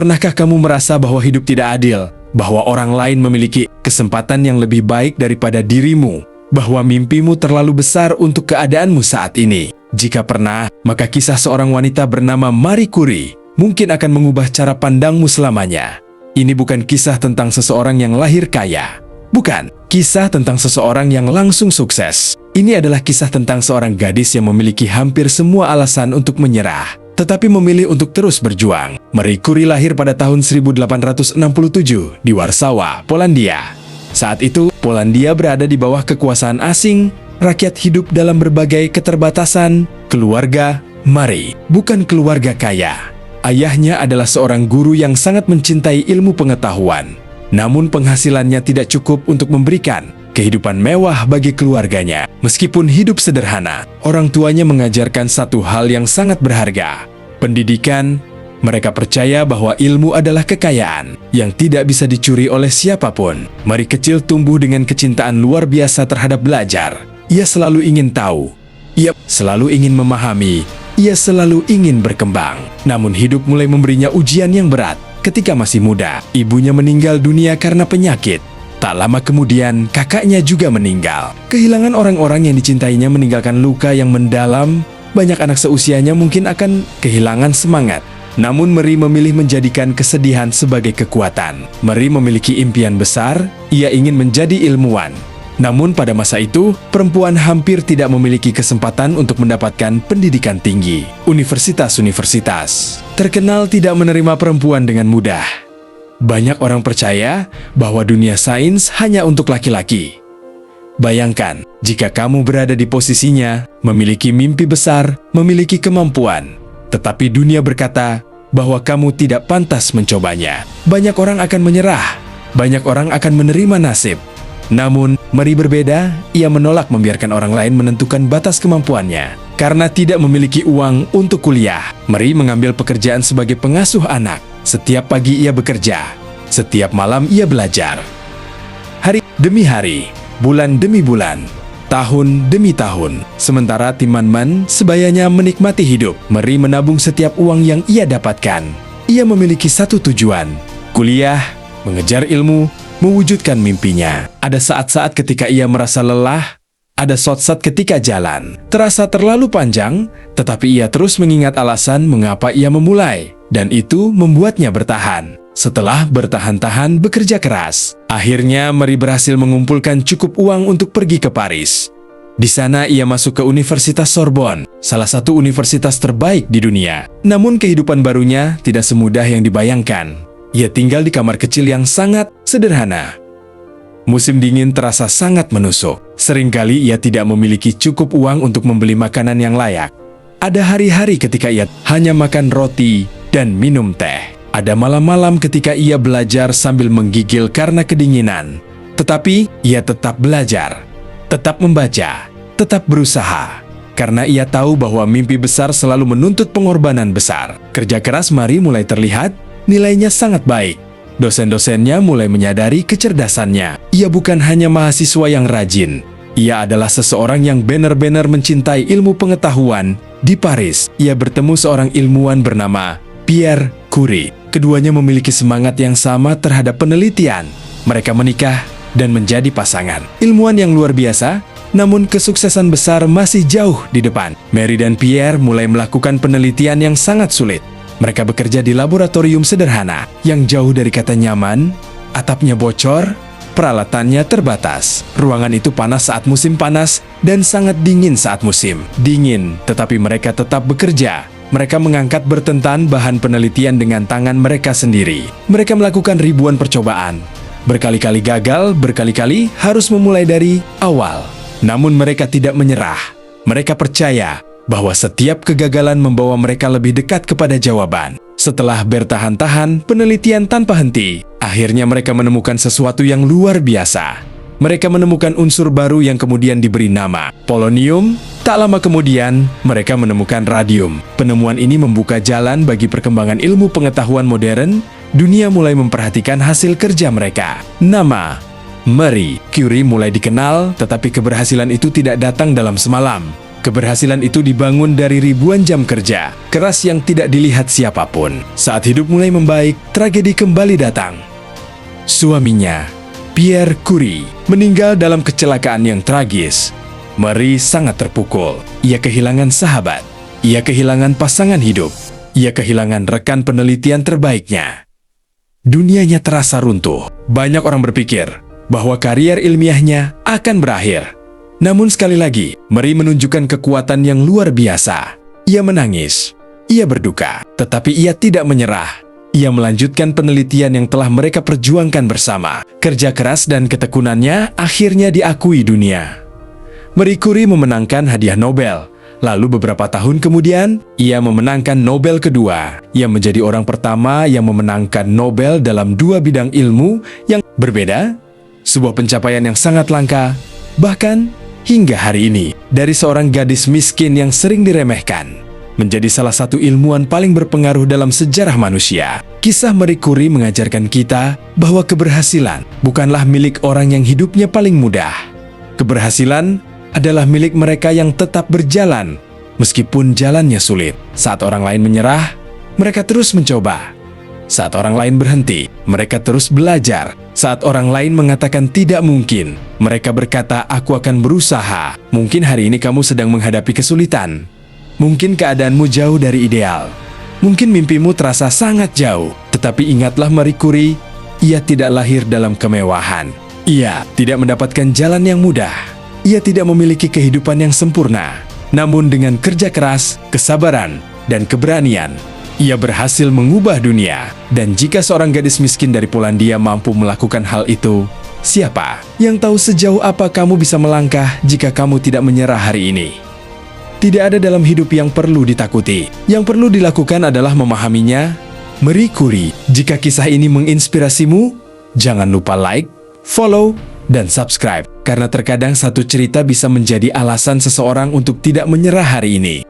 Pernahkah kamu merasa bahwa hidup tidak adil? Bahwa orang lain memiliki kesempatan yang lebih baik daripada dirimu? Bahwa mimpimu terlalu besar untuk keadaanmu saat ini? Jika pernah, maka kisah seorang wanita bernama Marie Curie mungkin akan mengubah cara pandangmu selamanya. Ini bukan kisah tentang seseorang yang lahir kaya. Bukan, kisah tentang seseorang yang langsung sukses. Ini adalah kisah tentang seorang gadis yang memiliki hampir semua alasan untuk menyerah, tetapi memilih untuk terus berjuang. Marie Curie lahir pada tahun 1867 di Warsawa, Polandia. Saat itu, Polandia berada di bawah kekuasaan asing, rakyat hidup dalam berbagai keterbatasan. Keluarga Marie bukan keluarga kaya. Ayahnya adalah seorang guru yang sangat mencintai ilmu pengetahuan. Namun penghasilannya tidak cukup untuk memberikan kehidupan mewah bagi keluarganya. Meskipun hidup sederhana, orang tuanya mengajarkan satu hal yang sangat berharga: pendidikan. Mereka percaya bahwa ilmu adalah kekayaan yang tidak bisa dicuri oleh siapapun. Marie kecil tumbuh dengan kecintaan luar biasa terhadap belajar. Ia selalu ingin tahu. Ia selalu ingin memahami. Ia selalu ingin berkembang. Namun hidup mulai memberinya ujian yang berat. Ketika masih muda, ibunya meninggal dunia karena penyakit. Tak lama kemudian, kakaknya juga meninggal. Kehilangan orang-orang yang dicintainya meninggalkan luka yang mendalam. Banyak anak seusianya mungkin akan kehilangan semangat. Namun Marie memilih menjadikan kesedihan sebagai kekuatan. Marie memiliki impian besar. Ia ingin menjadi ilmuwan. Namun pada masa itu, perempuan hampir tidak memiliki kesempatan untuk mendapatkan pendidikan tinggi. Universitas-universitas terkenal tidak menerima perempuan dengan mudah. Banyak orang percaya bahwa dunia sains hanya untuk laki-laki. Bayangkan, jika kamu berada di posisinya, memiliki mimpi besar, memiliki kemampuan, tetapi dunia berkata bahwa kamu tidak pantas mencobanya. Banyak orang akan menyerah, banyak orang akan menerima nasib. Namun, Marie berbeda. Ia menolak membiarkan orang lain menentukan batas kemampuannya. Karena tidak memiliki uang untuk kuliah, Marie mengambil pekerjaan sebagai pengasuh anak. Setiap pagi ia bekerja, setiap malam ia belajar. Hari demi hari, bulan demi bulan, tahun demi tahun. Sementara Timmerman sebayanya menikmati hidup, Marie menabung setiap uang yang ia dapatkan. Ia memiliki satu tujuan: kuliah, mengejar ilmu, mewujudkan mimpinya. Ada saat-saat ketika ia merasa lelah, ada saat-saat ketika jalan terasa terlalu panjang, tetapi ia terus mengingat alasan mengapa ia memulai, dan itu membuatnya bertahan. Setelah bertahan-tahan bekerja keras, akhirnya Marie berhasil mengumpulkan cukup uang untuk pergi ke Paris. Di sana ia masuk ke Universitas Sorbonne, salah satu universitas terbaik di dunia. Namun kehidupan barunya tidak semudah yang dibayangkan. Ia tinggal di kamar kecil yang sangat sederhana. Musim dingin terasa sangat menusuk. Seringkali ia tidak memiliki cukup uang untuk membeli makanan yang layak. Ada hari-hari ketika ia hanya makan roti dan minum teh. Ada malam-malam ketika ia belajar sambil menggigil karena kedinginan. Tetapi ia tetap belajar, tetap membaca, tetap berusaha. Karena ia tahu bahwa mimpi besar selalu menuntut pengorbanan besar. Kerja keras Marie mulai terlihat. Nilainya sangat baik. Dosen-dosennya mulai menyadari kecerdasannya. Ia bukan hanya mahasiswa yang rajin. Ia adalah seseorang yang benar-benar mencintai ilmu pengetahuan. Di Paris, ia bertemu seorang ilmuwan bernama Pierre Curie. Keduanya memiliki semangat yang sama terhadap penelitian. Mereka menikah dan menjadi pasangan. Ilmuwan yang luar biasa, namun kesuksesan besar masih jauh di depan. Marie dan Pierre mulai melakukan penelitian yang sangat sulit. Mereka bekerja di laboratorium sederhana yang jauh dari kata nyaman. Atapnya bocor, peralatannya terbatas. Ruangan itu panas saat musim panas dan sangat dingin saat musim dingin. Tetapi mereka tetap bekerja. Mereka mengangkat bertentan bahan penelitian dengan tangan mereka sendiri. Mereka melakukan ribuan percobaan. Berkali-kali gagal, berkali-kali harus memulai dari awal. Namun mereka tidak menyerah. Mereka percaya bahwa setiap kegagalan membawa mereka lebih dekat kepada jawaban. Setelah bertahan-tahan penelitian tanpa henti, akhirnya mereka menemukan sesuatu yang luar biasa. Mereka menemukan unsur baru yang kemudian diberi nama polonium. Tak lama kemudian, mereka menemukan radium. Penemuan ini membuka jalan bagi perkembangan ilmu pengetahuan modern. Dunia mulai memperhatikan hasil kerja mereka. Nama Marie Curie mulai dikenal, tetapi keberhasilan itu tidak datang dalam semalam. Keberhasilan itu dibangun dari ribuan jam kerja keras yang tidak dilihat siapapun. Saat hidup mulai membaik, tragedi kembali datang. Suaminya, Pierre Curie, meninggal dalam kecelakaan yang tragis. Marie sangat terpukul. Ia kehilangan sahabat. Ia kehilangan pasangan hidup. Ia kehilangan rekan penelitian terbaiknya. Dunianya terasa runtuh. Banyak orang berpikir bahwa karier ilmiahnya akan berakhir. Namun sekali lagi, Marie menunjukkan kekuatan yang luar biasa. Ia menangis, ia berduka, tetapi ia tidak menyerah. Ia melanjutkan penelitian yang telah mereka perjuangkan bersama. Kerja keras dan ketekunannya akhirnya diakui dunia. Marie Curie memenangkan hadiah Nobel. Lalu beberapa tahun kemudian, ia memenangkan Nobel kedua. Ia menjadi orang pertama yang memenangkan Nobel dalam dua bidang ilmu yang berbeda. Sebuah pencapaian yang sangat langka, bahkan hingga hari ini, dari seorang gadis miskin yang sering diremehkan, menjadi salah satu ilmuwan paling berpengaruh dalam sejarah manusia. Kisah Marie Curie mengajarkan kita bahwa keberhasilan bukanlah milik orang yang hidupnya paling mudah. Keberhasilan adalah milik mereka yang tetap berjalan, meskipun jalannya sulit. Saat orang lain menyerah, mereka terus mencoba. Saat orang lain berhenti, mereka terus belajar. Saat orang lain mengatakan tidak mungkin, mereka berkata, "Aku akan berusaha." Mungkin hari ini kamu sedang menghadapi kesulitan. Mungkin keadaanmu jauh dari ideal. Mungkin mimpimu terasa sangat jauh. Tetapi ingatlah Marie Curie, ia tidak lahir dalam kemewahan. Ia tidak mendapatkan jalan yang mudah. Ia tidak memiliki kehidupan yang sempurna. Namun dengan kerja keras, kesabaran, dan keberanian, ia berhasil mengubah dunia. Dan jika seorang gadis miskin dari Polandia mampu melakukan hal itu, siapa yang tahu sejauh apa kamu bisa melangkah jika kamu tidak menyerah hari ini? Tidak ada dalam hidup yang perlu ditakuti. Yang perlu dilakukan adalah memahaminya. Marie Curie, jika kisah ini menginspirasimu, jangan lupa like, follow, dan subscribe. Karena terkadang satu cerita bisa menjadi alasan seseorang untuk tidak menyerah hari ini.